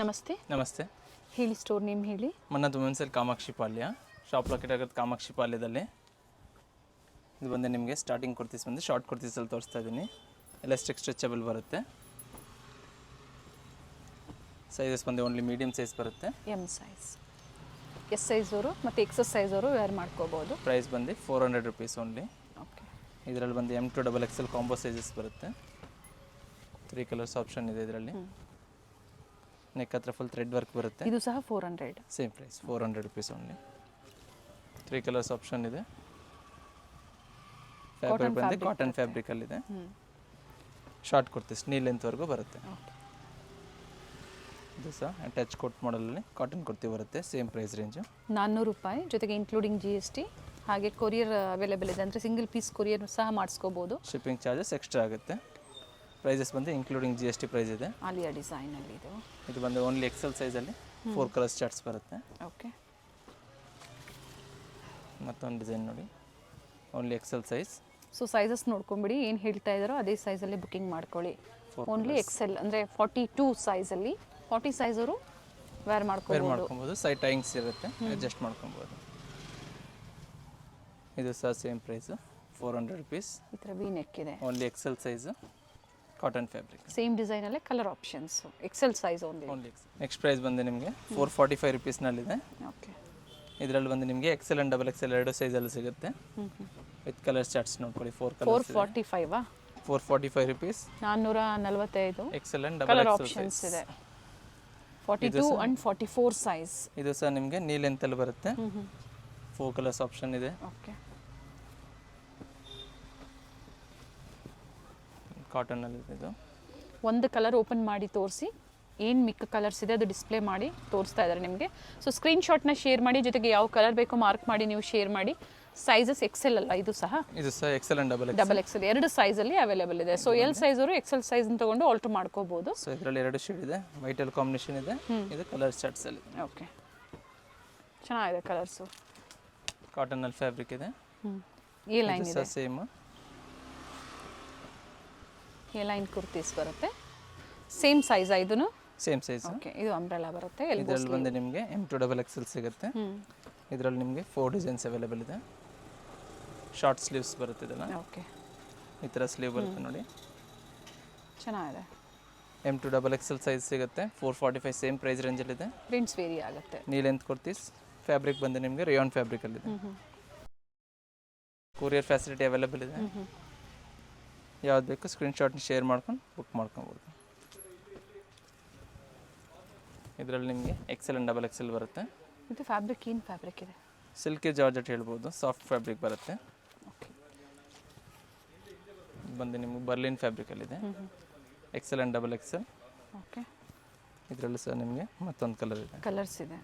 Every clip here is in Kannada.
ನಮಸ್ತೆ. ನಮಸ್ತೆ. ಹೇಳಿ, ಸ್ಟೋರ್ ನೇಮ್ ಹೇಳಿ. ಮನ್ನತ್ ವುಮೆನ್ಸ್ ಕಾಮಾಕ್ಷಿ ಪಾಳ್ಯ, ಶಾಪ್ ಲೊಕೇಟ್ ಆಗೋದು ಕಾಮಾಕ್ಷಿ ಪಾಳ್ಯದಲ್ಲಿ. ಇದು ಬಂದು ನಿಮಗೆ ಸ್ಟಾರ್ಟಿಂಗ್ ಕುರ್ತೀಸ್ ಬಂದು ಶಾರ್ಟ್ ಕುರ್ತೀಸಲ್ಲಿ ತೋರಿಸ್ತಾ ಇದ್ದೀನಿ. ಎಲಾಸ್ಟಿಕ್ ಸ್ಟ್ರೆಚಬಲ್ ಬರುತ್ತೆ. ಸೈಜಸ್ ಬಂದು ಓನ್ಲಿ ಮೀಡಿಯಮ್ ಸೈಜ್ ಬರುತ್ತೆ. ಎಮ್ ಸೈಜ್, ಎಸ್ ಸೈಜ್ ಅವರು ಮತ್ತು ಎಕ್ಸಸ್ ಸೈಜ್ ಅವರು ವೇರ್ ಮಾಡ್ಕೋಬೋದು. ಪ್ರೈಸ್ ಬಂದು 400 rupees ಓನ್ಲಿ. ಓಕೆ. ಇದರಲ್ಲಿ ಬಂದು M2 XXL ಕಾಂಬೋ ಸೈಜಸ್ ಬರುತ್ತೆ. 3 ಕಲರ್ಸ್ ಆಪ್ಷನ್ ಇದೆ ಇದರಲ್ಲಿ. ನೆಕ್ ಹತ್ರ ಫುಲ್ ಥ್ರೆಡ್ ವರ್ಕ್ ಬರುತ್ತೆ. ಇದು ಸಹ 400. Same price 400 rupees only. 3 colours option ಇದೆ. ಫ್ಯಾಬ್ರಿಕ್ ಬಂದು ಕಾಟನ್ ಫ್ಯಾಬ್ರಿಕಲ್ಲಿದೆ. ಶಾರ್ಟ್ ಕುರ್ತೀಸ್ ನೀ ಲೆಂತ್ವರೆಗೂ ಬರುತ್ತೆ. ಇದು ಸಹ ಅಟ್ಯಾಚ್ ಕೋಟ್ ಮಾಡಲಲ್ಲಿ ಕಾಟನ್ ಕುರ್ತಿ ಬರುತ್ತೆ. ಸೇಮ್ ಪ್ರೈಸ್ ರೇಂಜು ₹400 ಜೊತೆಗೆ ಇನ್ಕ್ಲೂಡಿಂಗ್ GST. ಹಾಗೆ ಕೊರಿಯರ್ ಅವೈಲೇಬಲ್ ಇದೆ, ಅಂದರೆ ಸಿಂಗಲ್ ಪೀಸ್ ಕೊರಿಯರ್ ಸಹ ಮಾಡಿಸ್ಕೋಬೋದು. ಶಿಪ್ಪಿಂಗ್ ಚಾರ್ಜಸ್ ಎಕ್ಸ್ಟ್ರಾ ಆಗುತ್ತೆ. ಪ್ರೈಸಸ್ ಬಂದು ಇನ್ಕ್ಲೂಡಿಂಗ್ GST ಪ್ರೈಸ್ ಇದೆ. ಆಲಿಯಾ ಡಿಸೈನಲ್ಲಿ ಇದು ಬಂದು ಓನ್ಲಿ XL ಸೈಜಲ್ಲಿ 4 ಕಲರ್ಸ್ ಚಾರ್ಟ್ಸ್ ಬರುತ್ತೆ. ಓಕೆ. ಮತ್ತೊಂದು ಡಿಸೈನ್ ನೋಡಿ, only XL size. So sizes ನೋಡ್ಕೊಂಬಿಡಿ, ಏನು ಹೇಳ್ತಾ ಇದ್ದಾರೋ ಅದೇ ಸೈಜಲ್ಲಿ ಬುಕ್ಕಿಂಗ್ ಮಾಡ್ಕೊಳ್ಳಿ. ಓನ್ಲಿ XL ಅಂದರೆ 42 ಸೈಜಲ್ಲಿ. 40 ಸೈಜ್ ಅವರು ವೇರ್ ಮಾಡ್ಕೊಬೋದು. ಸೈಡ್ ಟೈಂಗ್ಸ್ ಇರುತ್ತೆ, ಅಡ್ಜಸ್ಟ್ ಮಾಡ್ಕೊಬೋದು. ಇದು ಸಹ ಸೇಮ್ ಪ್ರೈಸು 400 rupees. ಈ ಥರ ವಿ ನೆಕ್ ಇದೆ. Only XL size cotton fabric. Same ಡಿಸೈನಲ್ಲೇ colour options. XL size only. Next price ಬಂದು ನಿಮಗೆ 445 rupeesನಲ್ಲಿದೆ. ಓಕೆ. ಇದರಲ್ಲಿ ಬಂದು ನಿಮಗೆ XL ಆ್ಯಂಡ್ XXL ಎರಡು ಸೈಜಲ್ಲಿ ಸಿಗುತ್ತೆ. ವಿತ್ ಕಲರ್ ಚಾರ್ಟ್ಸ್ ನೋಡ್ಕೊಳ್ಳಿ. 4 colours. 445 445 rupees. 445 XL and colour XXL options ಇದೆ. 42 and 44 ಸೈಜ್. ಇದು ಸಹ ನಿಮಗೆ ನೀ ಲೆಂತಲ್ಲಿ ಬರುತ್ತೆ. 4 ಕಲರ್ಸ್ ಆಪ್ಷನ್ ಇದೆ. ಓಕೆ. ಕಾಟನಲ್ಲಿ ಇದು ಒಂದು ಕಲರ್ ಓಪನ್ ಮಾಡಿ ತೋರಿಸಿ, ಏನು ಮಿಕ್ಕ ಕಲರ್ಸ್ ಇದೆ ಅದು ಡಿಸ್ಪ್ಲೇ ಮಾಡಿ ತೋರಿಸ್ತಾ ಇದ್ದಾರೆ ನಿಮಗೆ. ಸೊ ಸ್ಕ್ರೀನ್ಶಾಟ್ನ ಶೇರ್ ಮಾಡಿ, ಜೊತೆಗೆ ಯಾವ ಕಲರ್ ಬೇಕೋ ಮಾರ್ಕ್ ಮಾಡಿ ನೀವು ಶೇರ್ ಮಾಡಿ. ಸೈಜಸ್ XL ಅಲ್ಲ, ಇದು ಸಹ XL ಆ್ಯಂಡ್ XXL ಎರಡು ಸೈಜಲ್ಲಿ ಅವೈಲೇಬಲ್ ಇದೆ. ಸೊ L ಸೈಜ್ ಅವರು XL ಸೈಜ್ ತಗೊಂಡು ಆಲ್ಟರ್ ಮಾಡ್ಕೋಬಹುದು. ಸೊ ಇದರಲ್ಲಿ ಎರಡು ಶೇಡ್ ಇದೆ, ವೈಟ್ ಅಲ್ಲಿ ಕಾಂಬಿನೇಷನ್ ಇದೆ. ಇದು ಕಲರ್ ಚಾರ್ಟ್ಸ್ ಅಲ್ಲಿ. ಓಕೆ, ಚೆನ್ನಾಗಿದೆ ಕಲರ್ಸು. ಕಾಟನ್ ಅಲ್ಲಿ ಫ್ಯಾಬ್ರಿಕ್ ಇದೆ. ಈ ಲೈನ್ ಇದೆ, ಸೇಮ್ ಈ ಲೈನ್ ಕುರ್ತೀಸ್ ಬರುತ್ತೆ. ಸೇಮ್ ಸೈಜ್ ಇದನ್ನು. Same size. ಓಕೆ. ಇದು ಅಂಬ್ರೆಲಾ ಬರುತ್ತೆ. ಇದರಲ್ಲಿ ಬಂದು ನಿಮಗೆ M2 XXL ಸಿಗುತ್ತೆ. ಇದರಲ್ಲಿ ನಿಮಗೆ 4 ಡಿಸೈನ್ಸ್ ಅವೈಲೇಬಲ್ ಇದೆ. ಶಾರ್ಟ್ ಸ್ಲೀವ್ಸ್ ಬರುತ್ತೆ ಇದೆಲ್ಲ. ಓಕೆ. ಈ ಥರ ಸ್ಲೀವ್ ಬರುತ್ತೆ ನೋಡಿ, ಚೆನ್ನಾಗಿದೆ. M2 XXL ಸೈಜ್ ಸಿಗುತ್ತೆ. 445 ಸೇಮ್ ಪ್ರೈಸ್ ರೇಂಜಲ್ಲಿದೆ. ಪ್ರಿಂಟ್ಸ್ ವೇರಿ ಆಗುತ್ತೆ. ನೀ ಲೆಂತ್ ಕುರ್ತೀಸ್. ಫ್ಯಾಬ್ರಿಕ್ ಬಂದು ನಿಮಗೆ ರೇಯಾನ್ ಫ್ಯಾಬ್ರಿಕಲ್ಲಿದೆ. ಕೊರಿಯರ್ ಫೆಸಿಲಿಟಿ ಅವೈಲೇಬಲ್ ಇದೆ. ಯಾವ್ದು ಬೇಕು ಸ್ಕ್ರೀನ್ಶಾಟ್ನ ಶೇರ್ ಮಾಡ್ಕೊಂಡು ಬುಕ್ ಮಾಡ್ಕೊಬೋದು. ಇದರಲ್ಲಿ ನಿಮಗೆ XL ಆ್ಯಂಡ್ XXL ಬರುತ್ತೆ. ಇದು ಫ್ಯಾಬ್ರಿಕ್ ಏನು ಫ್ಯಾಬ್ರಿಕ್ ಇದೆ? ಸಿಲ್ಕಿ ಜಾರ್ಜೆಟ್ ಹೇಳ್ಬೋದು, ಸಾಫ್ಟ್ ಫ್ಯಾಬ್ರಿಕ್ ಬರುತ್ತೆ. ಓಕೆ. ಬಂದು ನಿಮಗೆ ಬರ್ಲಿನ್ ಫ್ಯಾಬ್ರಿಕಲ್ಲಿದೆ. XL and XXL. ಓಕೆ. ಇದರಲ್ಲಿ ಸಹ ನಿಮಗೆ ಮತ್ತೊಂದು ಕಲರ್ ಇದೆ. ಕಲರ್ಸ್ ಇದೆ.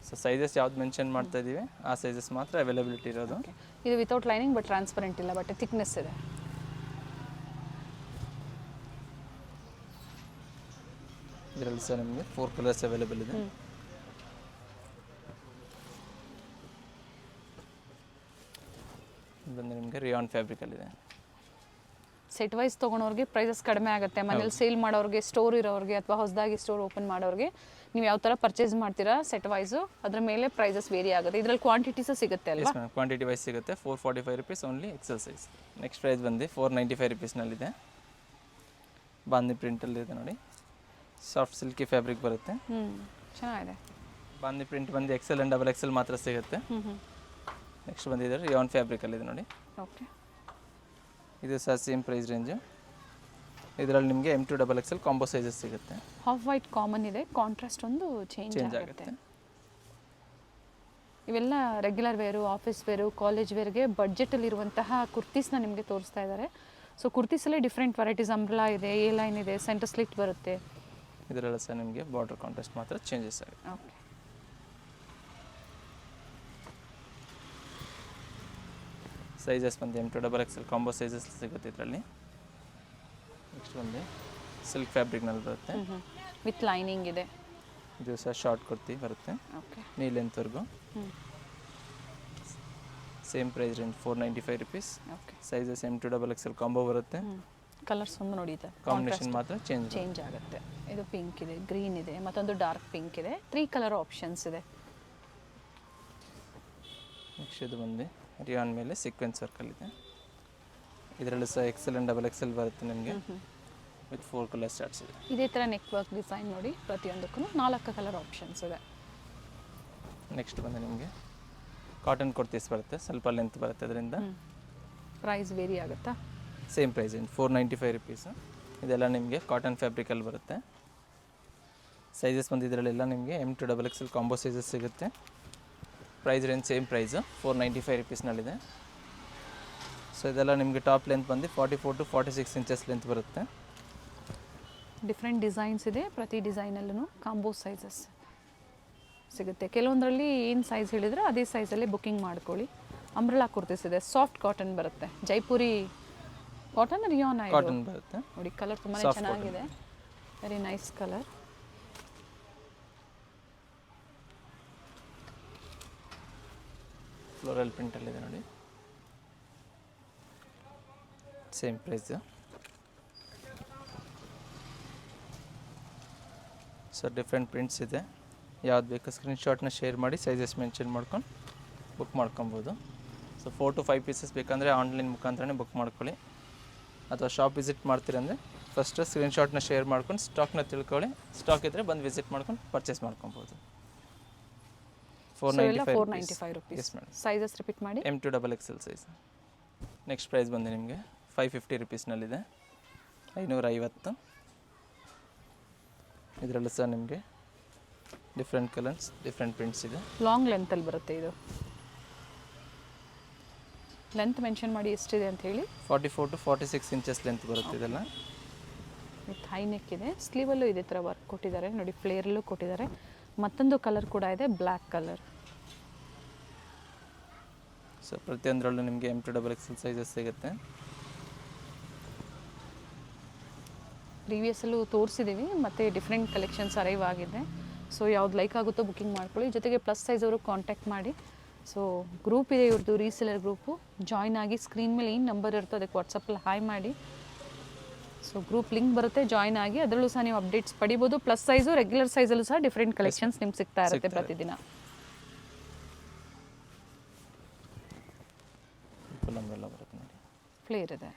ಸೊ ಸೈಜಸ್ ಯಾವ್ದು ಮೆನ್ಷನ್ ಮಾಡ್ತಾ ಇದ್ದೀವಿ ಆ ಸೈಜಸ್ ಮಾತ್ರ ಅವೈಲಬಿಲಿಟಿ ಇರೋದು. ಇದು ವಿತೌಟ್ ಲೈನಿಂಗ್ ಬಟ್ ಟ್ರಾನ್ಸ್ಪರೆಂಟ್ ಇಲ್ಲ, ಬಟ್ ಥಿಕ್ನೆಸ್ ಇದೆ. ಇದರಲ್ಲಿ ಸಹ ನಿಮಗೆ 4 ಕಲರ್ಸ್ ಅವೈಲೇಬಲ್ ಇದೆ. ಬಂದು ನಿಮಗೆ ರಿಯಾನ್ ಫ್ಯಾಬ್ರಿಕಲ್ಲಿದೆ. ಸೆಟ್ ವೈಸ್ ತೊಗೊಳೋರಿಗೆ ಪ್ರೈಸಸ್ ಕಡಿಮೆ ಆಗುತ್ತೆ. ಮನೇಲಿ ಸೇಲ್ ಮಾಡೋರಿಗೆ, ಸ್ಟೋರ್ ಇರೋರಿಗೆ ಅಥವಾ ಹೊಸದಾಗಿ ಸ್ಟೋರ್ ಓಪನ್ ಮಾಡೋರಿಗೆ ನೀವು ಯಾವ ಥರ ಪರ್ಚೇಸ್ ಮಾಡ್ತೀರಾ ಸೆಟ್ ವೈಸು ಅದ್ರ ಮೇಲೆ ಪ್ರೈಸಸ್ ವೇರಿ ಆಗುತ್ತೆ. ಇದರಲ್ಲಿ ಕ್ವಾಂಟಿಟೀಸು ಸಿಗುತ್ತೆ ಅಲ್ವಾ? ಕ್ವಾಂಟಿಟಿ ವೈಸ್ ಸಿಗುತ್ತೆ. 445 rupees only XL size. Next price ಬಂದು 495 rupeesನಲ್ಲಿದೆ. ಬಾಂದಿ ಪ್ರಿಂಟಲ್ಲಿ ಇದೆ ನೋಡಿ, ಸಾಫ್ಟ್ ಸಿಲ್ಕಿ ಫ್ಯಾಬ್ರಿಕ್ ಬರುತ್ತೆ. ಚೆನ್ನಾಗಿದೆ. ಬಾಂದಿ ಪ್ರಿಂಟ್ ಬಂದು XL ಆ್ಯಂಡ್ XXL ಮಾತ್ರ ಸಿಗುತ್ತೆ. ನೆಕ್ಸ್ಟ್ ಬಂದಿದ್ದಾರೆ ರಿಯಾನ್ ಫ್ಯಾಬ್ರಿಕಲ್ಲಿದೆ ನೋಡಿ. ಓಕೆ. ಇದು ಸಹ ಸೇಮ್ ಪ್ರೈಸ್ ರೇಂಜು. ಇದರಲ್ಲಿ ನಿಮಗೆ M2 XXL ಕಾಂಬೋ ಸೈಜಸ್ ಸಿಗುತ್ತೆ. ಹಾಫ್ ವೈಟ್ ಕಾಮನ್ ಇದೆ, ಕಾಂಟ್ರಾಸ್ಟ್ ಒಂದು ಚೇಂಜ್ ಆಗುತ್ತೆ. ಇವೆಲ್ಲ regular wear, office wear, college ವೇರ್ಗೆ ಬಡ್ಜೆಟಲ್ಲಿರುವಂತಹ ಕುರ್ತೀಸ್ನ ನಿಮಗೆ ತೋರಿಸ್ತಾ ಇದ್ದಾರೆ. ಸೊ ಕುರ್ತೀಸಲ್ಲೇ ಡಿಫ್ರೆಂಟ್ ವೆರೈಟೀಸ್. ಅಂಬ್ರೆಲಾ ಇದೆ, ಎ ಲೈನ್ ಇದೆ, ಸೆಂಟರ್ ಸ್ಲಿಟ್ ಬರುತ್ತೆ. ಇದರಲ್ಲ ಸಹ ನಿಮಗೆ ಬಾರ್ಡರ್ ಕಾಂಟ್ರಾಸ್ಟ್ ಮಾತ್ರ ಚೇಂಜಸ್ ಆಗುತ್ತೆ. ಓಕೆ. ಸೈಜಸ್ ಬಂದು M2 XXL ಕಾಂಬೋ ಸೈಜಸ್ ಸಿಗುತ್ತೆ ಇದರಲ್ಲಿ. ನೆಕ್ಸ್ಟ್ ಬಂದು ಸಿಲ್ಕ್ ಫ್ಯಾಬ್ರಿಕ್ನಲ್ಲಿ ಬರುತ್ತೆ, ವಿತ್ ಲೈನಿಂಗ್ ಇದೆ. ಇದು ಸಹ ಶಾರ್ಟ್ ಕುರ್ತಿ ಬರುತ್ತೆ. ಓಕೆ. ನೀ ಲೆಂತ್ವರೆಗೂ. Same price range 495 rupees. Okay. Sizes M2 XXL combo ಬರುತ್ತೆ. ಕಲರ್ಸ್ ಒಂದು ನೋಡಿ ಇದೆ ಕಾಂಬಿನೇಷನ್ ಮಾತ್ರ ಚೇಂಜ್ ಆಗುತ್ತೆ. ಇದು ಪಿಂಕ್ ಇದೆ, ಗ್ರೀನ್ ಇದೆ, ಮತ್ತೊಂದು ಡಾರ್ಕ್ ಪಿಂಕ್ ಇದೆ. 3 ಕಲರ್ ಆಪ್ಷನ್ಸ್ ಇದೆ. ನೆಕ್ಸ್ಟ್ ಇದು ಬಂದು ರಿಯಾನ್ ಮೇಲೆ ಸೀಕ್ವೆನ್ಸ್ ವರ್ಕಲ್ ಇದೆ. ಇದರಲ್ಲೂ ಸಹ ಎಕ್ಸೆಲ್ ಆ್ಯಂಡ್ ಡಬಲ್ ಎಕ್ಸೆಲ್ ಬರುತ್ತೆ ನಿಮಗೆ ವಿತ್ 4 ಕಲರ್ ಸ್ಟಾರ್ಟ್ಸ್ ಇದೆ. ಇದೇ ಥರ ನೆಕ್ ವರ್ಕ್ ಡಿಸೈನ್ ನೋಡಿ, ಪ್ರತಿಯೊಂದಕ್ಕೂ 4 ಕಲರ್ ಆಪ್ಷನ್ಸ್ ಇದೆ. ನೆಕ್ಸ್ಟ್ ಬಂದು ನಿಮಗೆ ಕಾಟನ್ ಕುರ್ತೀಸ್ ಬರುತ್ತೆ, ಸ್ವಲ್ಪ ಲೆಂತ್ ಬರುತ್ತೆ. ಅದರಿಂದ ಪ್ರೈಸ್ ವೇರಿ ಆಗುತ್ತಾ? Same price 495 rupees. ಇದೆಲ್ಲ ನಿಮಗೆ ಕಾಟನ್ ಫ್ಯಾಬ್ರಿಕಲ್ಲಿ ಬರುತ್ತೆ. ಸೈಜಸ್ ಬಂದು ಇದರಲ್ಲೆಲ್ಲ ನಿಮಗೆ M to XXL combo sizes ಸಿಗುತ್ತೆ. ಪ್ರೈಸ್ ರೇಂಜ್ ಸೇಮ್ ಪ್ರೈಸು 495 ರುಪೀಸ್ನಲ್ಲಿದೆ. ಸೊ ಇದೆಲ್ಲ ನಿಮಗೆ ಟಾಪ್ ಲೆಂತ್ ಬಂದು 44 to 46 ಇಂಚಸ್ ಲೆಂತ್ ಬರುತ್ತೆ. ಡಿಫ್ರೆಂಟ್ ಡಿಸೈನ್ಸ್ ಇದೆ. ಪ್ರತಿ ಡಿಸೈನಲ್ಲೂ ಕಾಂಬೋ ಸೈಜಸ್ ಸಿಗುತ್ತೆ. ಕೆಲವೊಂದರಲ್ಲಿ ಏನು ಸೈಜ್ ಹೇಳಿದ್ರೆ ಅದೇ ಸೈಜಲ್ಲೇ ಬುಕ್ಕಿಂಗ್ ಮಾಡ್ಕೊಳ್ಳಿ. ಅಂಬ್ರೆಲಾ ಕುರ್ತೀಸ್ ಇದೆ, ಸಾಫ್ಟ್ ಕಾಟನ್ ಬರುತ್ತೆ. ಜೈಪುರಿ ಕಾಟನ್ ರಿಯಾನ್ ಕಾಟನ್ ಬರುತ್ತೆ ನೋಡಿ. ಕಲರ್ ತುಂಬಾ ಚೆನ್ನಾಗಿದೆ, ವೆರಿ ನೈಸ್ ಕಲರ್. ಫ್ಲೋರಲ್ ಪ್ರಿಂಟಲ್ಲಿದೆ ನೋಡಿ, same price. So different prints ಇದೆ. ಯಾವ್ದು ಬೇಕು ಸ್ಕ್ರೀನ್ಶಾಟ್ನ ಶೇರ್ ಮಾಡಿ ಸೈಜಸ್ ಮೆನ್ಷನ್ ಮಾಡ್ಕೊಂಡು ಬುಕ್ ಮಾಡ್ಕೊಬೋದು. ಸೊ 4 to 5 ಪೀಸಸ್ ಬೇಕಂದರೆ ಆನ್ಲೈನ್ ಮುಖಾಂತರನೇ ಬುಕ್ ಮಾಡ್ಕೊಳ್ಳಿ. ಅಥವಾ ಶಾಪ್ ವಿಸಿಟ್ ಮಾಡ್ತೀರಂದರೆ ಫಸ್ಟ್ ಸ್ಕ್ರೀನ್ಶಾಟ್ನ ಶೇರ್ ಮಾಡ್ಕೊಂಡು ಸ್ಟಾಕ್ನ ತಿಳ್ಕೊಳ್ಳಿ. ಸ್ಟಾಕ್ ಇದ್ದರೆ ಬಂದು ವಿಸಿಟ್ ಮಾಡ್ಕೊಂಡು ಪರ್ಚೇಸ್ ಮಾಡ್ಕೊಬೋದು. 495 rupees. Yes madam. Sizes repeat ಮಾಡಿ. M to XXL size. Next price ಬಂದು ನಿಮಗೆ 550 ರುಪೀಸ್ನಲ್ಲಿದೆ, 550. ಇದರಲ್ಲೂ ಸಹ ನಿಮಗೆ ಡಿಫ್ರೆಂಟ್ ಕಲರ್ಸ್, ಡಿಫ್ರೆಂಟ್ ಪ್ರಿಂಟ್ಸ್ ಇದೆ. ಲಾಂಗ್ ಲೆಂತಲ್ಲಿ ಬರುತ್ತೆ. ಇದು ಲೆಂತ್ ಮೆನ್ಷನ್ ಮಾಡಿ ಎಷ್ಟಿದೆ ಅಂತ ಹೇಳಿ. 44 to 46 ಇಂಚಸ್ ಲೆಂತ್ ಬರುತ್ತೆ. ಇದೆಲ್ಲ ವಿತ್ ಹೈ ನೆಕ್ ಇದೆ. ಸ್ಲೀವಲ್ಲೂ ಇದೇ ಥರ ವರ್ಕ್ ಕೊಟ್ಟಿದ್ದಾರೆ ನೋಡಿ, ಫ್ಲೇರಲ್ಲೂ ಕೊಟ್ಟಿದ್ದಾರೆ. ಮತ್ತೊಂದು ಕಲರ್ ಕೂಡ ಇದೆ, ಬ್ಲ್ಯಾಕ್ ಕಲರ್. ಸೊ ಪ್ರತಿಯೊಂದರಲ್ಲೂ ನಿಮಗೆ M to XXL ಸೈಜಸ್ ಸಿಗುತ್ತೆ. ಪ್ರೀವಿಯಸ್ಸಲ್ಲೂ ತೋರಿಸಿದ್ದೀವಿ, ಮತ್ತು ಡಿಫ್ರೆಂಟ್ ಕಲೆಕ್ಷನ್ಸ್ ಅರೈವ್ ಆಗಿದೆ. ಸೊ ಯಾವ್ದು ಲೈಕ್ ಆಗುತ್ತೋ ಬುಕ್ಕಿಂಗ್ ಮಾಡ್ಕೊಳ್ಳಿ. ಜೊತೆಗೆ ಪ್ಲಸ್ ಸೈಜ್ ಅವರು ಕಾಂಟ್ಯಾಕ್ಟ್ ಮಾಡಿ. ಸೊ ಗ್ರೂಪ್ ಇದೆ ಇವ್ರದ್ದು, ರೀಸೆಲರ್ ಗ್ರೂಪು. ಜಾಯ್ನ್ ಆಗಿ ಸ್ಕ್ರೀನ್ ಮೇಲೆ ಏನು ನಂಬರ್ ಇರುತ್ತೋ ಅದಕ್ಕೆ ವಾಟ್ಸಪ್ಪಲ್ಲಿ ಹಾಯ್ ಮಾಡಿ. ಸೊ ಗ್ರೂಪ್ ಲಿಂಕ್ ಬರುತ್ತೆ, ಜಾಯ್ನ್ ಆಗಿ ಅದರಲ್ಲೂ ಸಹ ನೀವು ಅಪ್ಡೇಟ್ಸ್ ಪಡಿಬೋದು. ಪ್ಲಸ್ ಸೈಜು, ರೆಗ್ಯುಲರ್ ಸೈಜಲ್ಲೂ ಸಹ ಡಿಫ್ರೆಂಟ್ ಕಲೆಕ್ಷನ್ಸ್ ನಿಮ್ಗೆ ಸಿಗ್ತಾ ಇರುತ್ತೆ ಪ್ರತಿದಿನ. ಬರುತ್ತೆ ನೋಡಿ, ಫ್ಲೇರ್ ಇದೆ.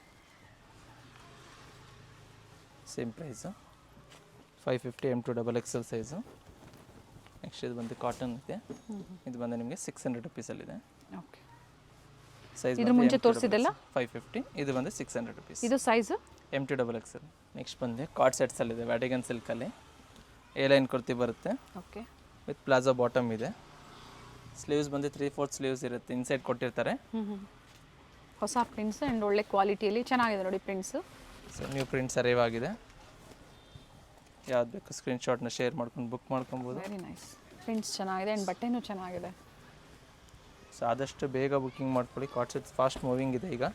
Same price 550 M to XXL size. Next ಇದು ಬಂದು ಕಾಟನ್ ಇದೆ. ಇದು ಬಂದು ನಿಮಗೆ 600 ರುಪೀಸಲ್ಲಿದೆ. ಓಕೆ. ಸೈಜ್ ಇದ್ರ ಮುಂಚೆ ತೋರಿಸಿದೆಲ್ಲ 550, ಇದು ಬಂದು 600 ರುಪೀಸ್. ಇದು size M to XXL. Next ಬಂದು ಕಾರ್ಡ್ ಸೆಟ್ಸಲ್ಲಿದೆ, ವ್ಯಾಟಿಗನ್ ಸಿಲ್ಕಲ್ಲಿ A ಲೈನ್ ಕುರ್ತಿ ಬರುತ್ತೆ. ಓಕೆ. ವಿತ್ ಪ್ಲಾಜೋ ಬಾಟಮ್ ಇದೆ. ಸ್ಲೀವ್ಸ್ ಬಂದು 3/4 ಸ್ಲೀವ್ಸ್ ಇರುತ್ತೆ, ಇನ್ಸೈಡ್ ಕೊಟ್ಟಿರ್ತಾರೆ. ಹೊಸ ಪ್ರಿಂಟ್ಸ್ ಆ್ಯಂಡ್ ಒಳ್ಳೆ ಕ್ವಾಲಿಟಿಯಲ್ಲಿ ಚೆನ್ನಾಗಿದೆ ನೋಡಿ prints. So new prints arrive ಆಗಿದೆ. ಯಾವ್ದು ಬೇಕು ಸ್ಕ್ರೀನ್ಶಾಟ್ನ ಶೇರ್ ಮಾಡ್ಕೊಂಡು ಬುಕ್ ಮಾಡ್ಕೊಬೋದು. Very nice. ಪ್ರಿಂಟ್ಸ್ ಚೆನ್ನಾಗಿದೆ ಆ್ಯಂಡ್ ಬಟ್ಟೆನೂ ಚೆನ್ನಾಗಿದೆ. ಸೊ ಆದಷ್ಟು ಬೇಗ ಬುಕ್ಕಿಂಗ್ ಮಾಡ್ಕೊಳ್ಳಿ. ಕಾರ್ಡ್ ಸೆಟ್ಸ್ ಫಾಸ್ಟ್ ಮೂವಿಂಗ್ ಇದೆ ಈಗ.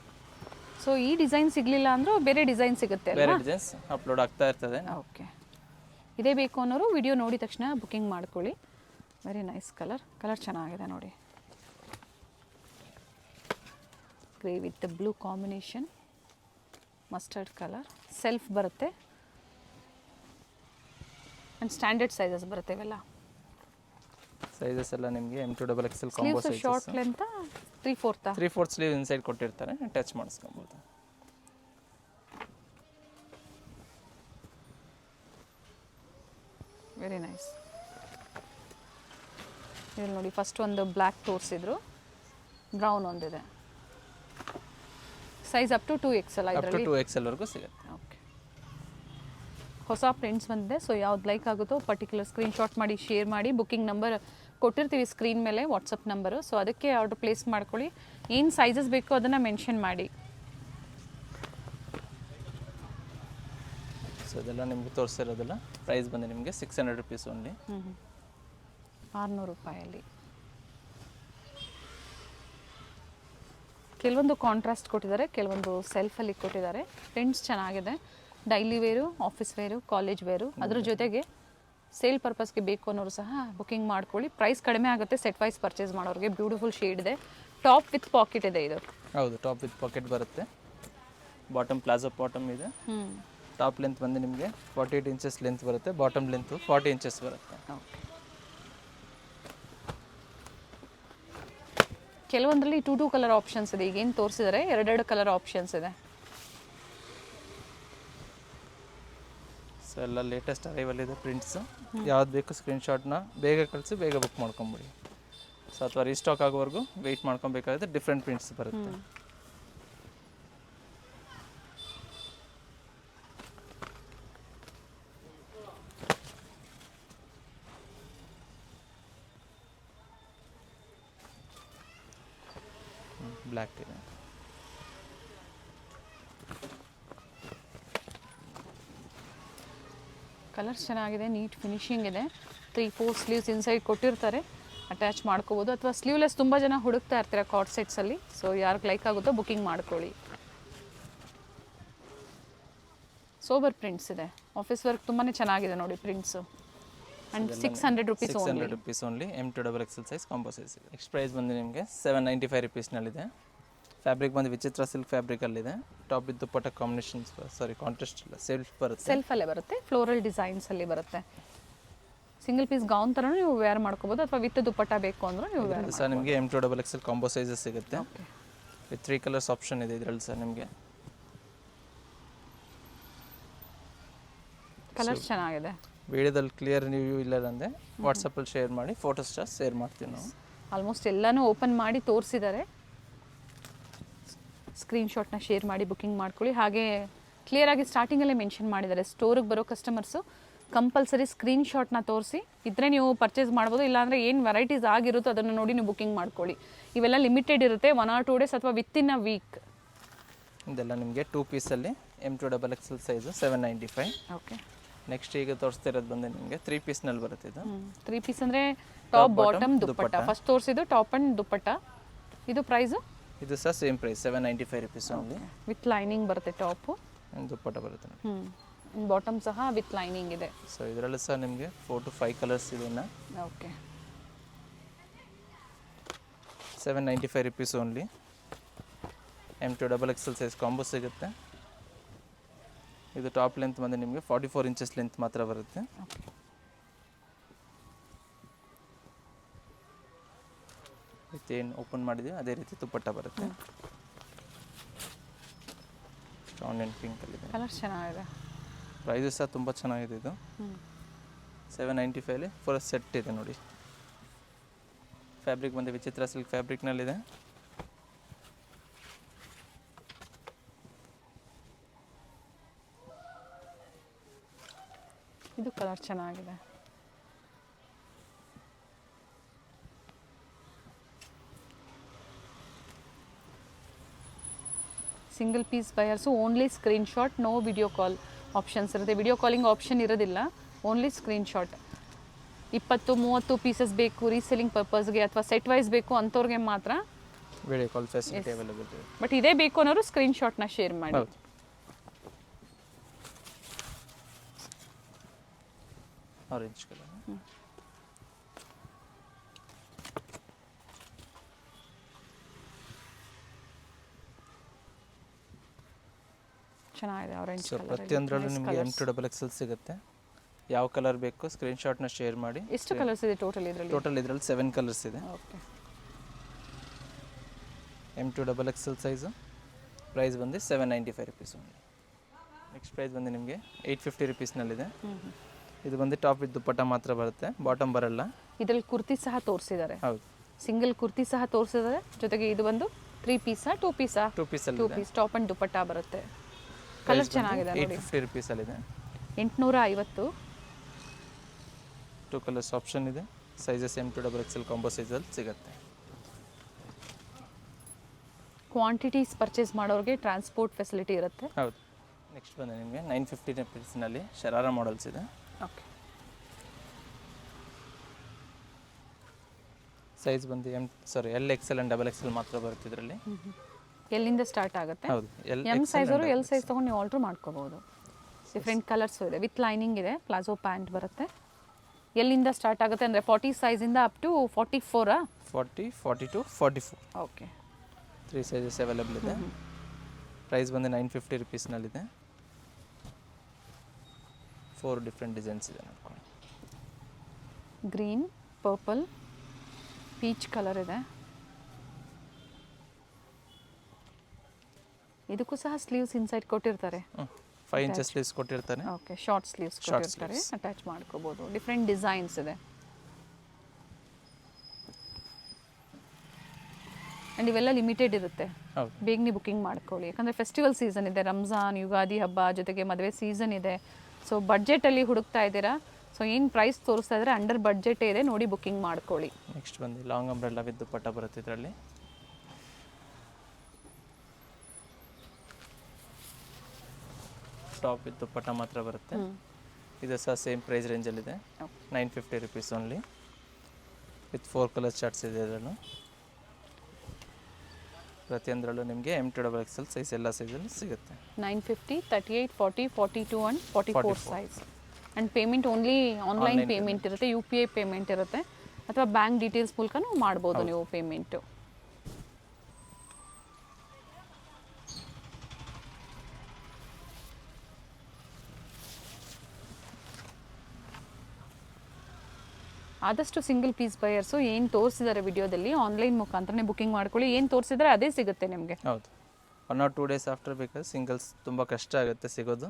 ಸೊ ಈ ಡಿಸೈನ್ ಸಿಗಲಿಲ್ಲ ಅಂದರೂ ಬೇರೆ ಡಿಸೈನ್ ಸಿಗುತ್ತೆ ಅಲ್ವಾ? ಬೇರೆ ಡಿಸೈನ್ಸ್ ಅಪ್ಲೋಡ್ ಆಗ್ತಾ ಇರ್ತದೆ. ಓಕೆ. ಇದೇ ಬೇಕು ಅನ್ನೋರು ವಿಡಿಯೋ ನೋಡಿದ ತಕ್ಷಣ ಬುಕ್ಕಿಂಗ್ ಮಾಡ್ಕೊಳ್ಳಿ. Very nice colour. ಕಲರ್ ಚೆನ್ನಾಗಿದೆ ನೋಡಿ. Grey with blue combination, mustard colour. Self ಬರುತ್ತೆ ಆ್ಯಂಡ್ ಸ್ಟ್ಯಾಂಡರ್ಡ್ ಸೈಜಸ್ ಬರುತ್ತೆ ಇವೆಲ್ಲ. ಸೈಜಸ್ ಎಲ್ಲ ನಿಮಗೆ M to XXL combo sizes. Short length 3/4 sleeve inside ಕೊಟ್ಟಿರ್ತಾರೆ, ಟಚ್ ಮಾಡಿಸ್ಕೊಬೋದು. Very nice. ಇಲ್ಲಿ ನೋಡಿ, ಫಸ್ಟ್ ಒಂದು ಬ್ಲ್ಯಾಕ್ ತೋರಿಸಿದ್ರು, ಬ್ರೌನ್ ಒಂದಿದೆ. Size up to 2XL up to ಇದರಲ್ಲಿ. 2XL ವರೆಗೂ ಸಿಗುತ್ತೆ. ಓಕೆ. ಹೊಸ ಪ್ರಿಂಟ್ಸ್ ಬಂದಿದೆ. ಸೊ ಯಾವ್ದು ಲೈಕ್ ಆಗುತ್ತೋ ಪರ್ಟಿಕ್ಯುಲರ್ ಸ್ಕ್ರೀನ್ಶಾಟ್ ಮಾಡಿ ಶೇರ್ ಮಾಡಿ. ಬುಕ್ಕಿಂಗ್ ನಂಬರ್ ಕೊಟ್ಟಿರ್ತೀವಿ ಸ್ಕ್ರೀನ್ ಮೇಲೆ, ವಾಟ್ಸಪ್ ನಂಬರು. ಸೊ ಅದಕ್ಕೆ ಆರ್ಡರ್ ಪ್ಲೇಸ್ ಮಾಡ್ಕೊಳ್ಳಿ. ಏನು ಸೈಜಸ್ ಬೇಕೋ ಅದನ್ನು ಮೆನ್ಷನ್ ಮಾಡಿ. ಸೊ ಅದೆಲ್ಲ ನಿಮಗೆ ತೋರಿಸಿರೋದಿಲ್ಲ. ಪ್ರೈಸ್ ಬಂದು ನಿಮಗೆ 600 ರುಪೀಸ್ ಓನ್ಲಿ. 600 ರೂಪಾಯಲ್ಲಿ. ಕೆಲವೊಂದು ಕಾಂಟ್ರಾಸ್ಟ್ ಕೊಟ್ಟಿದ್ದಾರೆ, ಕೆಲವೊಂದು ಸೆಲ್ಫಲ್ಲಿ ಕೊಟ್ಟಿದ್ದಾರೆ. ಪ್ರಿಂಟ್ಸ್ ಚೆನ್ನಾಗಿದೆ. Daily wear, office wear, college wear, ಅದ್ರ ಜೊತೆಗೆ ಸೇಲ್ ಪರ್ಪಸ್ಗೆ ಬೇಕು ಅನ್ನೋರು ಸಹ ಬುಕ್ಕಿಂಗ್ ಮಾಡ್ಕೊಳ್ಳಿ. ಪ್ರೈಸ್ ಕಡಿಮೆ ಆಗುತ್ತೆ ಸೆಟ್ ವೈಸ್ ಪರ್ಚೇಸ್ ಮಾಡೋರಿಗೆ. ಬ್ಯೂಟಿಫುಲ್ ಶೇಡ್ ಇದೆ. ಟಾಪ್ ವಿತ್ ಪಾಕೆಟ್ ಇದೆ ಇದು. ಹೌದು, ಟಾಪ್ ವಿತ್ ಪಾಕೆಟ್ ಬರುತ್ತೆ. ಬಾಟಮ್ ಪ್ಲಾಜೋ ಬಾಟಮ್ ಇದೆ. ಹ್ಞೂ ಟಾಪ್ ಲೆಂತ್ ಬಂದು ನಿಮಗೆ 48 ಇಂಚಸ್ ಲೆಂತ್ ಬರುತ್ತೆ, ಬಾಟಮ್ ಲೆಂತು 40 ಇಂಚಸ್ ಬರುತ್ತೆ. ಓಕೆ. ಕೆಲವೊಂದರಲ್ಲಿ 2 ಕಲರ್ ಆಪ್ಷನ್ಸ್ ಇದೆ. ಈಗೇನು ತೋರಿಸಿದರೆ 2 ಕಲರ್ ಆಪ್ಷನ್ಸ್ ಇದೆ. ಸೊ ಎಲ್ಲ ಲೇಟೆಸ್ಟ್ ಅರೈವಲ್ ಇದೆ ಪ್ರಿಂಟ್ಸು. ಯಾವ್ದು ಬೇಕು ಸ್ಕ್ರೀನ್ಶಾಟ್ನ ಬೇಗ ಕಳಿಸಿ ಬೇಗ ಬುಕ್ ಮಾಡ್ಕೊಂಬಿಡಿ. ಸೊ ಅಥವಾ ರೀಸ್ಟಾಕ್ ಆಗೋವರೆಗೂ ವೆಯ್ಟ್ ಮಾಡ್ಕೊಬೇಕಾದ್ರೆ ಡಿಫ್ರೆಂಟ್ ಪ್ರಿಂಟ್ಸ್ ಬರುತ್ತೆ. ಬ್ಲ್ಯಾಕ್ ಇದೆ. ಕಲರ್ಸ್ ಚೆನ್ನಾಗಿದೆ, ನೀಟ್ ಫಿನಿಶಿಂಗ್ ಇದೆ. 3-4 ಸ್ಲೀವ್ಸ್ ಇನ್ಸೈಡ್ ಕೊಟ್ಟಿರ್ತಾರೆ, ಅಟ್ಯಾಚ್ ಮಾಡ್ಕೋಬೋದು. ಅಥವಾ ಸ್ಲೀವ್ಲೆಸ್ ತುಂಬ ಜನ ಹುಡುಕ್ತಾ ಇರ್ತೀರ ಕಾರ್ಡ್ ಸೆಟ್ಸಲ್ಲಿ. ಸೊ ಯಾರಿಗೆ ಲೈಕ್ ಆಗುತ್ತೋ ಬುಕಿಂಗ್ ಮಾಡ್ಕೊಳ್ಳಿ. ಸೋಬರ್ ಪ್ರಿಂಟ್ಸ್ ಇದೆ, ಆಫೀಸ್ ವರ್ಕ್ ತುಂಬಾ ಚೆನ್ನಾಗಿದೆ ನೋಡಿ prints. And 600 rupees 600 rupees only. M2XL size combo size ಇದೆ. ನೆಕ್ಸ್ಟ್ ಪ್ರೈಸ್ ಬಂದು ನಿಮಗೆ 795 ರುಪೀಸ್ನಲ್ಲಿದೆ. ಫ್ಯಾಬ್ರಿಕ್ ಬಂದು ವಿಚಿತ್ರ ಸಿಲ್ಕ್ ಫ್ಯಾಬ್ರಿಕಲ್ಲಿದೆ. Top with dupatta combinations, sorry contrast ಇಲ್ಲ, ಸೆಲ್ಫ್ ಬರುತ್ತೆ. ಸೆಲ್ಫಲ್ಲೇ ಬರುತ್ತೆ, ಫ್ಲೋರಲ್ ಡಿಸೈನ್ಸಲ್ಲಿ ಬರುತ್ತೆ. ಸಿಂಗಲ್ ಪೀಸ್ ಗೌನ್ ಥರ ನೀವು ವೇರ್ ಮಾಡ್ಕೋಬೋದು, ಅಥವಾ ವಿತ್ ದುಪ್ಪಟ್ಟ ಬೇಕು ಅಂದ್ರೆ ನೀವು ವೇರ್ ಸರ್ ನಿಮಗೆ M2XL ಕಾಂಬೋ ಸೈಜಸ್ ಸಿಗುತ್ತೆ. ವಿತ್ 3 ಕಲರ್ಸ್ ಆಪ್ಷನ್ ಇದೆ ಇದರಲ್ಲಿ ಸರ್. ನಿಮಗೆ ಕಲರ್ಸ್ ಚೆನ್ನಾಗಿದೆ. ವಿಡಿಯೋದಲ್ಲಿ ಕ್ಲಿಯರ್ ರಿವ್ಯೂ ಇಲ್ಲ ಅಂದರೆ ವಾಟ್ಸಪ್ಪಲ್ಲಿ ಶೇರ್ ಮಾಡಿ, ಫೋಟೋಸ್ ಶೇರ್ ಮಾಡ್ತೀವಿ ನಾವು. ಆಲ್ಮೋಸ್ಟ್ ಎಲ್ಲನೂ ಓಪನ್ ಮಾಡಿ ತೋರಿಸಿದ್ದಾರೆ. ಸ್ಕ್ರೀನ್ಶಾಟ್ನ ಶೇರ್ ಮಾಡಿ ಬುಕಿಂಗ್ ಮಾಡ್ಕೊಳ್ಳಿ. ಹಾಗೆ ಕ್ಲಿಯರಾಗಿ ಸ್ಟಾರ್ಟಿಂಗಲ್ಲೇ ಮೆನ್ಷನ್ ಮಾಡಿದ್ದಾರೆ, ಸ್ಟೋರಿಗೆ ಬರೋ ಕಸ್ಟಮರ್ಸು ಕಂಪಲ್ಸರಿ ಸ್ಕ್ರೀನ್ಶಾಟ್ನ ತೋರಿಸಿ ಇದ್ದರೆ ನೀವು ಪರ್ಚೇಸ್ ಮಾಡ್ಬೋದು. ಇಲ್ಲಾಂದರೆ ಏನು ವೆರೈಟೀಸ್ ಆಗಿರುತ್ತೋ ಅದನ್ನು ನೋಡಿ ನೀವು ಬುಕಿಂಗ್ ಮಾಡ್ಕೊಳ್ಳಿ. ಇವೆಲ್ಲ ಲಿಮಿಟೆಡ್ ಇರುತ್ತೆ, 1 or 2 ಡೇಸ್ ಅಥವಾ ವಿತಿನ್ ಅ ವೀಕ್. ಇದೆಲ್ಲ ನಿಮಗೆ 2 ಪೀಸಲ್ಲಿ M2XL ಸೈಜು 795. ಓಕೆ. ನೆಕ್ಸ್ಟ್ ಈಗ ತೋರಿಸ್ತಾ ಇರೋದು ಬಂದು ನಿಮಗೆ 3 ಪೀಸ್ನಲ್ಲಿ ಬರುತ್ತೆ ಇದು. 3 ಪೀಸ್ ಅಂದರೆ ಟಾಪ್ ಬಾಟಮ್ ದುಪ್ಪಟ್ಟ. ಫಸ್ಟ್ ತೋರಿಸಿದ್ದು ಟಾಪ್ ಆ್ಯಂಡ್ ದುಪ್ಪಟ್ಟ. ಇದು ಪ್ರೈಸು? ಇದು ಸಹ same price 795 rupees only. With lining ಬರುತ್ತೆ ಟಾಪು, ದುಪ್ಪಟ್ಟ ಬರುತ್ತೆ ನೋಡಿ. ಬಾಟಮ್ ಸಹ ವಿತ್ ಲೈನಿಂಗ್ ಇದೆ. ಸೊ ಇದರಲ್ಲಿ ಸಹ ನಿಮಗೆ 4 to 5 ಕಲರ್ಸ್ ಇದೆ. Okay. 795 rupees only. M2XL size combo ಸಿಗುತ್ತೆ. ಇದು ಟಾಪ್ ಲೆಂತ್ ಬಂದು ನಿಮಗೆ 44 ಇಂಚಸ್ ಲೆಂತ್ ಮಾತ್ರ ಬರುತ್ತೆ. ಏನು ಓಪನ್ ಮಾಡಿದ್ದೀವಿ ಅದೇ ರೀತಿ ದುಪ್ಪಟ್ಟ ಬರುತ್ತೆ. ಆನಿಯನ್ ಪಿಂಕಲ್ಲಿದೆ. ಕಲರ್ಸ್ ಚೆನ್ನಾಗಿದೆ. ಪ್ರೈಸು ಸಹ ತುಂಬ ಚೆನ್ನಾಗಿದೆ. ಇದು 795 ಫುಲ್ ಸೆಟ್ ಇದೆ ನೋಡಿ. ಫ್ಯಾಬ್ರಿಕ್ ಬಂದು ವಿಚಿತ್ರ ಸಿಲ್ಕ್ ಫ್ಯಾಬ್ರಿಕ್ನಲ್ಲಿದೆ. ಇದು ಕಲರ್ ಚೆನ್ನಾಗಿದೆ. Single piece buyers only screenshot, no video call options ಇರುತ್ತೆ. ವಿಡಿಯೋ ಕಾಲಿಂಗ್ ಆಪ್ಷನ್ ಇರೋದಿಲ್ಲ, ಓನ್ಲಿ ಸ್ಕ್ರೀನ್ಶಾಟ್. 20-30 ಪೀಸಸ್ ಬೇಕು ರೀಸೆಲ್ಲಿಂಗ್ ಪರ್ಪಸ್ಗೆ ಅಥವಾ ಸೆಟ್ ವೈಸ್ ಬೇಕು ಅಂಥವ್ರಿಗೆ ಮಾತ್ರ ವಿಡಿಯೋ ಕಾಲ್ ಫೆಸಿಲಿಟಿ ಅವೈಲೇಬಲ್ ಇದೆ. ಬಟ್ ಇದೇ ಬೇಕು ಅನ್ನೋರು ಸ್ಕ್ರೀನ್ಶಾಟ್ನ ಶೇರ್ ಮಾಡಿ. Orange colour. ಚೆನ್ನಾಗಿದೆ ಆರೆಂಜ್ ಸೊ ಕಲರ್. ಪ್ರತಿಯೊಂದರಲ್ಲೂ ನಿಮಗೆ M2XL ಸಿಗುತ್ತೆ. ಯಾವ ಕಲರ್ ಬೇಕು ಸ್ಕ್ರೀನ್ಶಾಟ್ನ ಶೇರ್ ಮಾಡಿ. ಎಷ್ಟು ಕಲರ್ಸ್ ಇದೆ ಟೋಟಲ್ ಇದರಲ್ಲಿ? ಟೋಟಲ್ ಇದರಲ್ಲಿ 7 ಕಲರ್ಸ್ ಇದೆ. ಓಕೆ. M2XL ಸೈಜು ಪ್ರೈಸ್ ಬಂದು 795 ರುಪೀಸ್ ಓನ್ಲಿ. ನೆಕ್ಸ್ಟ್ ಪ್ರೈಸ್ ಬಂದು ನಿಮಗೆ 850 ರುಪೀಸ್ನಲ್ಲಿದೆ. ಇದು ಬಂದು ಟಾಪ್ ವಿತ್ ದುಪ್ಪಟ್ಟ ಮಾತ್ರ ಬರುತ್ತೆ, ಬಾಟಮ್ ಬರಲ್ಲ. ಇದರಲ್ಲಿ ಕುರ್ತಿ ಸಹ ತೋರಿಸಿದ್ದಾರೆ. ಹೌದು, ಸಿಂಗಲ್ ಕುರ್ತಿ ಸಹ ತೋರಿಸಿದ್ದಾರೆ. ಜೊತೆಗೆ ಇದು ಬಂದು 3 ಪೀಸಾ 2 ಪೀಸಾ? 2 ಪೀಸಲ್ಲಿ 2 ಪೀಸ್ ಟಾಪ್ ಆ್ಯಂಡ್ ದುಪ್ಪಟ್ಟ ಬರುತ್ತೆ. ಕಲರ್ ಚೆನ್ನಾಗಿದೆ ನೋಡಿ. 850 ರುಪೀಸಲ್ಲಿದೆ. 850. 2 ಕಲರ್ಸ್ ಆಪ್ಷನ್ ಇದೆ. ಸೈಜಸ್ M2XL ಕಾಂಬೋ ಸೈಜಲ್ಲಿ ಸಿಗುತ್ತೆ. ಕ್ವಾಂಟಿಟೀಸ್ ಪರ್ಚೇಸ್ ಮಾಡೋರಿಗೆ ಟ್ರಾನ್ಸ್ಪೋರ್ಟ್ ಫೆಸಿಲಿಟಿ ಇರುತ್ತೆ. ಹೌದು. ನೆಕ್ಸ್ಟ್ ಬಂದು ನಿಮಗೆ 950 ರುಪೀಸ್ನಲ್ಲಿ ಶರಾರ ಮಾಡಲ್ಸ್ ಇದೆ. ಓಕೆ. ಸೈಜ್ ಬಂದು LXL ಆ್ಯಂಡ್ XXL ಮಾತ್ರ ಬರುತ್ತೆ ಇದರಲ್ಲಿ. ಎಲ್ಲಿಂದ ಸ್ಟಾರ್ಟ್ ಆಗುತ್ತೆ? ಹೌದು, ಎಮ್ ಸೈಜರು ಎಲ್ ಸೈಜ್ ತೊಗೊಂಡು ನೀವು ಆರ್ಡ್ರ್ ಮಾಡ್ಕೋಬೋದು. ಡಿಫ್ರೆಂಟ್ ಕಲರ್ಸು ಇದೆ, ವಿತ್ ಲೈನಿಂಗ್ ಇದೆ, ಪ್ಲಾಜೋ ಪ್ಯಾಂಟ್ ಬರುತ್ತೆ. ಎಲ್ಲಿಂದ ಸ್ಟಾರ್ಟ್ ಆಗುತ್ತೆ ಅಂದರೆ 40 ಸೈಜಿಂದ up to 44? 40, 42, 44. Okay. 3 sizes available ಇದೆ. ಪ್ರೈಸ್ ಬಂದು 950 ರುಪೀಸ್ನಲ್ಲಿದೆ. 4 ಡಿಫ್ರೆಂಟ್ ಡಿಸೈನ್ಸ್ ಇದೆ ನೋಡ್ಕೊಳ್ಳಿ. ಗ್ರೀನ್, ಪರ್ಪಲ್, ಪೀಚ್ ಕಲರ್ ಇದೆ. ಇದಕ್ಕೂ ಸಹ ಸ್ಲೀವ್ಸ್ ಇನ್ಸೈಡ್ ಕೊಟ್ಟಿರ್ತಾರೆ. 5 ಇಂಚಸ್ ಸ್ಲೀವ್ಸ್ ಕೊಟ್ಟಿರ್ತಾರೆ. ಓಕೆ, ಶಾರ್ಟ್ ಸ್ಲೀವ್ಸ್ ಕೊಟ್ಟಿರ್ತಾರೆ, ಅಟ್ಯಾಚ್ ಮಾಡ್ಕೋಬಹುದು. ಡಿಫ್ರೆಂಟ್ ಡಿಸೈನ್ಸ್ ಇದೆ. ಆ್ಯಂಡ್ ಇವೆಲ್ಲ ಲಿಮಿಟೆಡ್ ಇರುತ್ತೆ, ಹೌದು. ಬೇಗನೆ ಬುಕ್ಕಿಂಗ್ ಮಾಡ್ಕೊಳ್ಳಿ. ಯಾಕಂದರೆ ಫೆಸ್ಟಿವಲ್ ಸೀಸನ್ ಇದೆ, ರಂಜಾನ್, ಯುಗಾದಿ ಹಬ್ಬ, ಜೊತೆಗೆ ಮದುವೆ ಸೀಸನ್ ಇದೆ. ಸೊ ಬಡ್ಜೆಟಲ್ಲಿ ಹುಡುಕ್ತಾ ಇದ್ದೀರಾ, ಸೊ ಏನು ಪ್ರೈಸ್ ತೋರಿಸ್ತಾ ಇದ್ದಾರೆ ಅಂಡರ್ ಬಡ್ಜೆಟೇ ಇದೆ, ನೋಡಿ ಬುಕ್ಕಿಂಗ್ ಮಾಡ್ಕೊಳ್ಳಿ. ನೆಕ್ಸ್ಟ್ ಬಂದು ಲಾಂಗ್ ಅಂಬ್ರೆಲ್ಲ ವಿತ್ ದುಪ್ಪಟ್ಟ ಬರುತ್ತೆ ಇದರಲ್ಲಿ. ಟಾಪ್ ವಿತ್ ದುಪ್ಪಟ್ಟ ಮಾತ್ರ ಬರುತ್ತೆ. ಇದು ಸಹ ಸೇಮ್ ಪ್ರೈಸ್ ರೇಂಜಲ್ಲಿದೆ, 950 rupees only. With 4 colour charts ಇದೆ ಇದರಲ್ಲೂ. ಪ್ರತಿಯೊಂದರಲ್ಲೂ ನಿಮಗೆ M2XXL ಸೈಜ್ ಎಲ್ಲ ಸೈಜಲ್ಲಿ ಸಿಗುತ್ತೆ. 950, 38, 40, 42 and 44 size. And payment only online payment ಇರುತ್ತೆ, UPI ಪೇಮೆಂಟ್ ಇರುತ್ತೆ, ಅಥವಾ ಬ್ಯಾಂಕ್ ಡೀಟೇಲ್ಸ್ ಮೂಲಕನೂ ಮಾಡ್ಬೋದು ನೀವು ಪೇಮೆಂಟು. ಆದಷ್ಟು ಸಿಂಗಲ್ ಪೀಸ್ ಬಯರ್ಸು ಏನು ತೋರಿಸಿದ್ದಾರೆ ವಿಡಿಯೋದಲ್ಲಿ ಆನ್ಲೈನ್ ಮುಖಾಂತರನೇ ಬುಕ್ಕಿಂಗ್ ಮಾಡ್ಕೊಳ್ಳಿ. ಏನು ತೋರಿಸಿದ್ರೆ ಅದೇ ಸಿಗುತ್ತೆ ನಿಮಗೆ. ಹೌದು, 1 or 2 ಡೇಸ್ ಆಫ್ಟರ್ ಬೇಕಾದ್ರೆ ಸಿಂಗಲ್ಸ್ ತುಂಬ ಕಷ್ಟ ಆಗುತ್ತೆ ಸಿಗೋದು.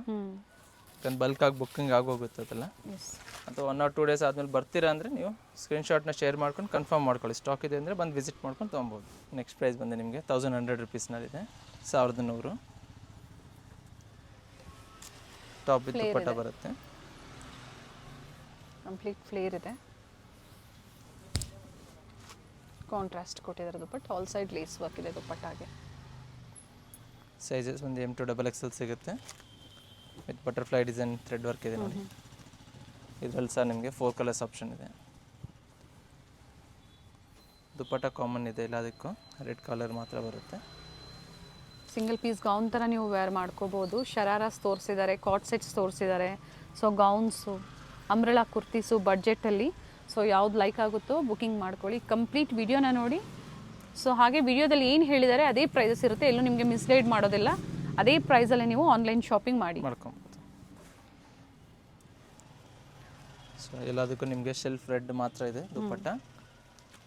ಯಾಕಂದ್ರೆ ಬಲ್ಕಾಗಿ ಬುಕ್ಕಿಂಗ್ ಆಗೋಗುತ್ತೆ ಅದೆಲ್ಲ. ಅಥವಾ 1 or 2 ಡೇಸ್ ಆದಮೇಲೆ ಬರ್ತೀರಾ ಅಂದರೆ ನೀವು ಸ್ಕ್ರೀನ್ಶಾಟ್ನ ಶೇರ್ ಮಾಡ್ಕೊಂಡು ಕನ್ಫರ್ಮ್ ಮಾಡ್ಕೊಳ್ಳಿ. ಸ್ಟಾಕ್ ಇದೆ ಅಂದರೆ ಬಂದು ವಿಸಿಟ್ ಮಾಡ್ಕೊಂಡು ತೊಗೊಬೋದು. ನೆಕ್ಸ್ಟ್ ಪ್ರೈಸ್ ಬಂದು ನಿಮಗೆ 1100 ರುಪೀಸ್ನಲ್ಲಿದೆ, 1100. ಟಾಪ್ ವಿತ್ ದುಪ್ಪಟ್ಟ ಬರುತ್ತೆ. ಕಂಪ್ಲೀಟ್ ಫ್ಲೇರ್ ಇದೆ, ಕಾಂಟ್ರಾಸ್ಟ್ ಕೊಟ್ಟಿದ್ದಾರೆ ದುಪ್ಪಟ್ಟ. ಆಲ್ ಸೈಡ್ ಲೇಸ್ ವರ್ಕ್ ಇದೆ ದುಪ್ಪಟ್ಟಾಗೆ. ಸೈಜಸ್ ಒಂದು M2XXL ಸಿಗುತ್ತೆ, with butterfly design thread work ಇದೆ ನೋಡಿ. ಇದರಲ್ಲಿ ಸಹ ನಿಮಗೆ 4 ಕಲರ್ಸ್ ಆಪ್ಷನ್ ಇದೆ. ದುಪ್ಪಟ್ಟ ಕಾಮನ್ ಇದೆ ಎಲ್ಲದಕ್ಕೂ, ರೆಡ್ ಕಲರ್ ಮಾತ್ರ ಬರುತ್ತೆ. ಸಿಂಗಲ್ ಪೀಸ್ ಗೌನ್ ಥರ ನೀವು ವೇರ್ ಮಾಡ್ಕೋಬೋದು. ಶರಾರಾಸ್ ತೋರಿಸಿದ್ದಾರೆ, ಕಾಟ್ ಸೆಟ್ಸ್ ತೋರಿಸಿದ್ದಾರೆ. ಸೊ ಗೌನ್ಸು, ಅಂಬ್ರೆಲಾ ಕುರ್ತೀಸು ಬಡ್ಜೆಟಲ್ಲಿ. ಸೊ ಯಾವ್ದು ಲೈಕ್ ಆಗುತ್ತೋ ಬುಕ್ಕಿಂಗ್ ಮಾಡ್ಕೊಳ್ಳಿ. ಕಂಪ್ಲೀಟ್ ವಿಡಿಯೋನ ನೋಡಿ. ಸೊ ಹಾಗೆ ವಿಡಿಯೋದಲ್ಲಿ ಏನು ಹೇಳಿದ್ದಾರೆ ಅದೇ ಪ್ರೈಸಸ್ ಇರುತ್ತೆ, ಎಲ್ಲೂ ನಿಮಗೆ ಮಿಸ್ಗೈಡ್ ಮಾಡೋದಿಲ್ಲ. ಅದೇ ಪ್ರೈಸಲ್ಲಿ ನೀವು ಆನ್ಲೈನ್ ಶಾಪಿಂಗ್ ಮಾಡ್ಕೊಬೋದು. ಸೊ ಎಲ್ಲದಕ್ಕೂ ನಿಮಗೆ ಶೆಲ್ಫ್ ರೆಡ್ ಮಾತ್ರ ಇದೆ ದುಪ್ಪಟ್ಟ.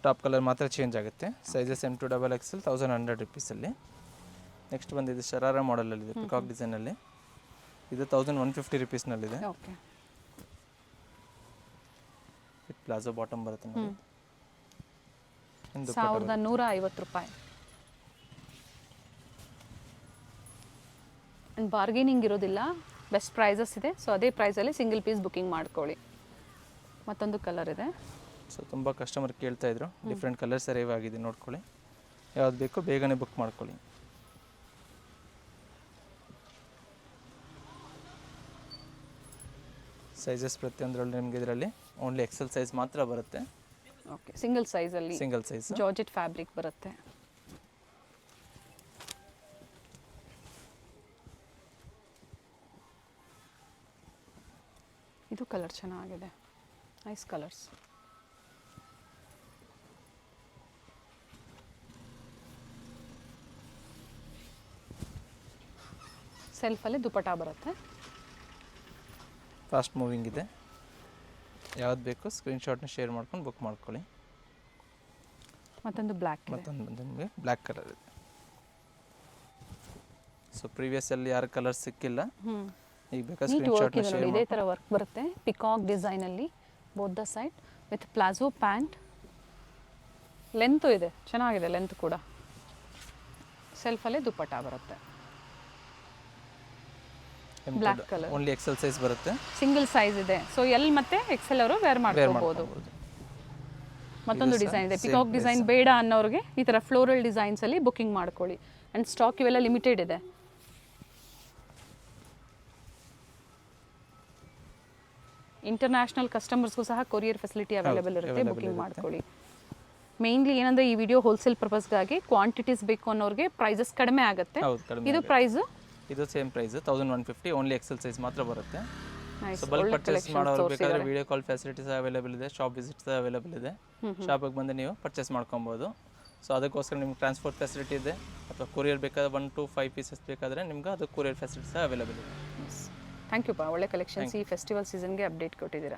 ಟಾಪ್ ಕಲರ್ ಮಾತ್ರ ಚೇಂಜ್ ಆಗುತ್ತೆ. Sizes M2XXL 1100 ರುಪೀಸಲ್ಲಿ. ನೆಕ್ಸ್ಟ್ ಬಂದಿದೆ ಶರಾರಾ ಮಾಡಲಲ್ಲಿದೆ, ಪಿಕಾಕ್ ಡಿಸೈನಲ್ಲಿ. ಇದು 1150 ರುಪೀಸ್ನಲ್ಲಿದೆ. ಓಕೆ, ವಿತ್ ಪ್ಲಾಜೋ ಬಾಟಮ್ ಬರುತ್ತೆ ನೋಡಿ. 1150 ರೂಪಾಯಿ. ಆ್ಯಂಡ್ ಬಾರ್ಗೇನಿಂಗ್ ಇರೋದಿಲ್ಲ, ಬೆಸ್ಟ್ ಪ್ರೈಸಸ್ ಇದೆ. ಸೊ ಅದೇ ಪ್ರೈಸಲ್ಲಿ ಸಿಂಗಲ್ ಪೀಸ್ ಬುಕ್ಕಿಂಗ್ ಮಾಡ್ಕೊಳ್ಳಿ. ಮತ್ತೊಂದು ಕಲರ್ ಇದೆ. ಸೊ ತುಂಬ ಕಸ್ಟಮರ್ ಕೇಳ್ತಾ ಇದ್ರು, ಡಿಫ್ರೆಂಟ್ ಕಲರ್ಸ್ ಅರೈವ್ ಆಗಿದೆ ನೋಡ್ಕೊಳ್ಳಿ. ಯಾವ್ದು ಬೇಕೋ ಬೇಗನೆ ಬುಕ್ ಮಾಡ್ಕೊಳ್ಳಿ. ಸೈಜಸ್ ಪ್ರತಿಯೊಂದರಲ್ಲಿ ನಿಮಗೆ ಇದರಲ್ಲಿ ಓನ್ಲಿ XL ಸೈಜ್ ಮಾತ್ರ ಬರುತ್ತೆ. ಓಕೆ, ಸಿಂಗಲ್ ಸೈಜಲ್ಲಿ ಸಿಂಗಲ್ ಸೈಜ್ ಜಾರ್ಜೆಟ್ ಫ್ಯಾಬ್ರಿಕ್ ಬರುತ್ತೆ. ಇದು ಕಲರ್ ಚೆನ್ನಾಗಿದೆ, ನೈಸ್ ಕಲರ್ಸ್. ಸೆಲ್ಫಲ್ಲಿ ದುಪ್ಪಟ್ಟ ಬರುತ್ತೆ. ಫಾಸ್ಟ್ ಮೂವಿಂಗ್ ಇದೆ. ಯಾವ್ದು ಬೇಕು ಸ್ಕ್ರೀನ್ಶಾಟ್ನ ಶೇರ್ ಮಾಡ್ಕೊಂಡು ಬುಕ್ ಮಾಡ್ಕೊಳ್ಳಿ. ಮತ್ತೊಂದು ಬ್ಲ್ಯಾಕ್, ಮತ್ತೊಂದು ಬಂದು ನಿಮಗೆ ಬ್ಲ್ಯಾಕ್ ಕಲರ್ ಇದೆ. ಸೊ ಪ್ರೀವಿಯಸ್ಸಲ್ಲಿ ಯಾರು ಕಲರ್ ಸಿಕ್ಕಿಲ್ಲ, ಈಗ ಬೇಕಾದ್ರೆ ಸ್ಕ್ರೀನ್ಶಾಟ್ನ ಶೇರ್ ಇದೇ ಥರ ವರ್ಕ್ ಬರುತ್ತೆ. ಪಿಕಾಕ್ ಡಿಸೈನಲ್ಲಿ both the side with palazzo pant. Length ಇದೆ, ಚೆನ್ನಾಗಿದೆ ಲೆಂತ್ ಕೂಡ. ಸೆಲ್ಫಲ್ಲೇ ದುಪ್ಪಟ್ಟ ಬರುತ್ತೆ. Black colour, only XL size ಬರುತ್ತೆ. ಸಿಂಗಲ್ ಸೈಜ್ ಇದೆ. ಸೊ ಎಲ್ ಮತ್ತೆ XL ಅವರು ವೇರ್ ಮಾಡ್ಕೋಬಹುದು. ಮತ್ತೊಂದು ಡಿಸೈನ್ ಇದೆ, ಪಿಕಾಕ್ ಡಿಸೈನ್ ಬೇಡ ಅನ್ನೋರಿಗೆ ಈ ಥರ ಫ್ಲೋರಲ್ ಡಿಸೈನ್ಸಲ್ಲಿ ಬುಕ್ಕಿಂಗ್ ಮಾಡ್ಕೊಳ್ಳಿ. ಆ್ಯಂಡ್ ಸ್ಟಾಕ್ ಇವೆಲ್ಲ ಲಿಮಿಟೆಡ್ ಇದೆ. ಇಂಟರ್ನ್ಯಾಷನಲ್ ಕಸ್ಟಮರ್ಸ್ಗೂ ಸಹ ಕೊರಿಯರ್ ಫೆಸಿಲಿಟಿ ಅವೈಲೇಬಲ್ ಇರುತ್ತೆ, ಬುಕ್ಕಿಂಗ್ ಮಾಡ್ಕೊಳ್ಳಿ. ಮೇನ್ಲಿ ಏನಂದರೆ ಈ ವಿಡಿಯೋ ಹೋಲ್ಸೇಲ್ ಪರ್ಪಸ್ಗಾಗಿ ಕ್ವಾಂಟಿಟೀಸ್ ಬೇಕು ಅನ್ನೋರಿಗೆ ಪ್ರೈಸಸ್ ಕಡಿಮೆ ಆಗುತ್ತೆ. ಇದು ಪ್ರೈಸು ಇದು same price 1150, only XL size ಮಾತ್ರ ಬರುತ್ತೆ. ಸೊ ಬಲ್ಕ್ ಪರ್ಚೇಸ್ ಮಾಡೋರು ಬೇಕಾದ್ರೆ ವಿಡಿಯೋ ಕಾಲ್ ಫೆಸಿಲಿಟೀಸ್ ಅವೈಲೇಬಲ್ ಇದೆ, ಶಾಪ್ ವಿಸಿಟ್ಸ್ ಅವೈಲೇಬಲ್ ಇದೆ. ಶಾಪಿಗೆ ಬಂದು ನೀವು ಪರ್ಚೇಸ್ ಮಾಡ್ಕೊಬೋದು. ಸೊ ಅದಕ್ಕೋಸ್ಕರ ನಿಮ್ಗೆ ಟ್ರಾನ್ಸ್ಪೋರ್ಟ್ ಫೆಸಿಲಿಟಿ ಇದೆ, ಅಥವಾ ಕೊರಿಯರ್ ಬೇಕಾದ್ರೆ 1 to 5 ಪೀಸಸ್ ಬೇಕಾದರೆ ನಿಮ್ಗೆ ಅದು ಕೊರಿಯರ್ ಫೆಸಿಲಿಟಿ ಸಹ ಅವೈಲೇಬಲ್ ಇದೆ. ಥ್ಯಾಂಕ್ ಯು ಪಾ, ಒಳ್ಳೆ ಕಲೆಕ್ಷನ್ಸ್ ಈ ಫೆಸ್ಟಿವಲ್ ಸೀಸನ್ಗೆ ಅಪ್ಡೇಟ್ ಕೊಟ್ಟಿದ್ದೀರಾ.